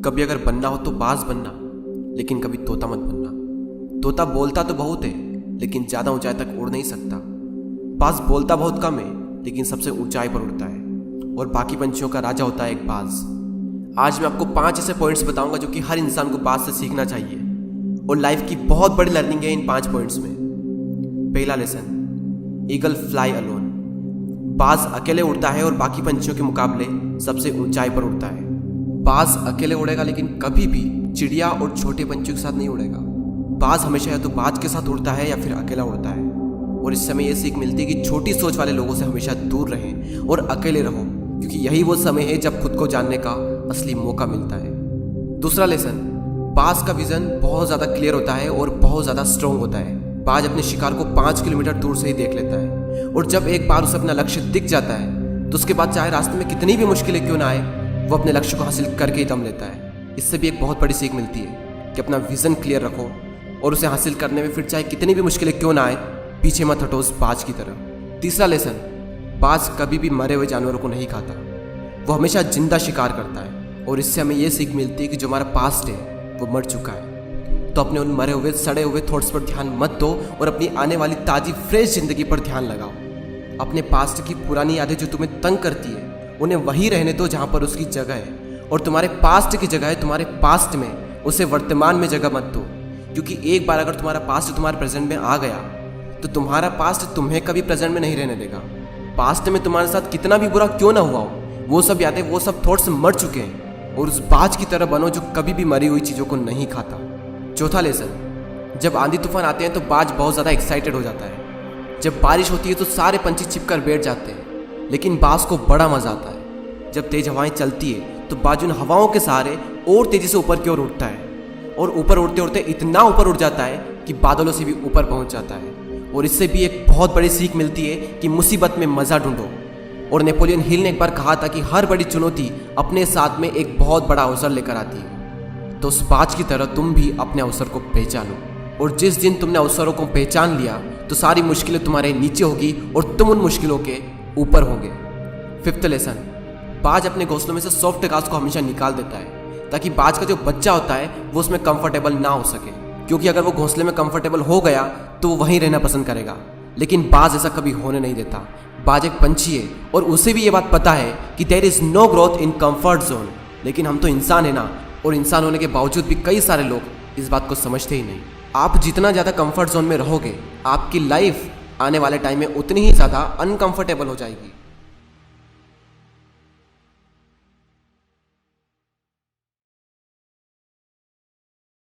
कभी अगर बनना हो तो बाज बनना, लेकिन कभी तोता मत बनना। तोता बोलता तो बहुत है, लेकिन ज्यादा ऊंचाई तक उड़ नहीं सकता। बाज बोलता बहुत कम है, लेकिन सबसे ऊंचाई पर उड़ता है, और बाकी पंछियों का राजा होता है एक बाज। आज मैं आपको 5 ऐसे पॉइंट्स बताऊंगा जो कि हर इंसान को बाज से सीखना चाहिए, और लाइफ की बहुत बड़ी लर्निंग है इन 5 पॉइंट्स में। पहला लेसन, ईगल फ्लाई अलोन। बाज अकेले उड़ता है और बाकी पंछियों के मुकाबले सबसे ऊंचाई पर उड़ता है। बाज अकेले उड़ेगा, लेकिन कभी भी चिड़िया और छोटे पंछियों के साथ नहीं उड़ेगा। बाज हमेशा या तो बाज के साथ उड़ता है या फिर अकेला उड़ता है। और इस समय यह सीख मिलती है कि छोटी सोच वाले लोगों से हमेशा दूर रहें और अकेले रहो, क्योंकि यही वो समय है जब खुद को जानने का असली मौका मिलता है। दूसरा लेसन, बाज का विजन बहुत ज़्यादा क्लियर होता है और बहुत ज़्यादा स्ट्रॉन्ग होता है। बाज अपने शिकार को 5 किलोमीटर दूर से ही देख लेता है, और जब एक बार उसे अपना लक्ष्य दिख जाता है तो उसके बाद चाहे रास्ते में कितनी भी मुश्किलें क्यों ना आए, वो अपने लक्ष्य को हासिल करके ही दम लेता है। इससे भी एक बहुत बड़ी सीख मिलती है कि अपना विजन क्लियर रखो और उसे हासिल करने में फिर चाहे कितनी भी मुश्किलें क्यों ना आए, पीछे मत हटो उस बाज की तरह। तीसरा लेसन, बाज कभी भी मरे हुए जानवरों को नहीं खाता, वो हमेशा जिंदा शिकार करता है। और इससे हमें यह सीख मिलती है कि जो हमारा पास्ट है वो मर चुका है, तो अपने उन मरे हुए सड़े हुए थॉट्स पर ध्यान मत दो और अपनी आने वाली ताज़ी फ्रेश जिंदगी पर ध्यान लगाओ। अपने पास्ट की पुरानी यादें जो तुम्हें तंग करती है उन्हें वहीं रहने दो जहाँ पर उसकी जगह है, और तुम्हारे पास्ट की जगह है तुम्हारे पास्ट में, उसे वर्तमान में जगह मत दो। क्योंकि एक बार अगर तुम्हारा पास्ट तुम्हारे प्रेजेंट में आ गया तो तुम्हारा पास्ट तुम्हें कभी प्रेजेंट में नहीं रहने देगा। पास्ट में तुम्हारे साथ कितना भी बुरा क्यों ना हुआ हो, वो सब यादें, वो सब थॉट्स मर चुके हैं, और उस बाज की तरह बनो जो कभी भी मरी हुई चीज़ों को नहीं खाता। चौथा लेसन, जब आंधी तूफान आते हैं तो बाज बहुत ज़्यादा एक्साइटेड हो जाता है। जब बारिश होती है तो सारे पंछी छिपकर बैठ जाते हैं, लेकिन बाज को बड़ा मज़ा आता है। जब तेज हवाएं चलती है तो बाज उन हवाओं के सहारे और तेज़ी से ऊपर की ओर उठता है, और ऊपर उड़ते उड़ते इतना ऊपर उड़ जाता है कि बादलों से भी ऊपर पहुंच जाता है। और इससे भी एक बहुत बड़ी सीख मिलती है कि मुसीबत में मज़ा ढूंढो। और नेपोलियन हिल ने एक बार कहा था कि हर बड़ी चुनौती अपने साथ में एक बहुत बड़ा अवसर लेकर आती है। तो उस बाज की तरह तुम भी अपने अवसर को पहचानो, और जिस दिन तुमने अवसरों को पहचान लिया तो सारी मुश्किलें तुम्हारे नीचे होगी और तुम उन मुश्किलों के ऊपर होगे। फिफ्थ लेसन, बाज अपने घोंसलों में से सॉफ्ट घास को हमेशा निकाल देता है, ताकि बाज का जो बच्चा होता है वो उसमें कंफर्टेबल ना हो सके। क्योंकि अगर वो घोंसले में कंफर्टेबल हो गया तो वो वहीं रहना पसंद करेगा, लेकिन बाज ऐसा कभी होने नहीं देता। बाज एक पंछी है और उसे भी ये बात पता है कि there is no growth in comfort zone. लेकिन हम तो इंसान है ना, और इंसान होने के बावजूद भी कई सारे लोग इस बात को समझते ही नहीं। आप जितना ज़्यादा कंफर्ट जोन में रहोगे, आपकी लाइफ आने वाले टाइम में उतनी ही ज़्यादा अनकंफर्टेबल हो जाएगी।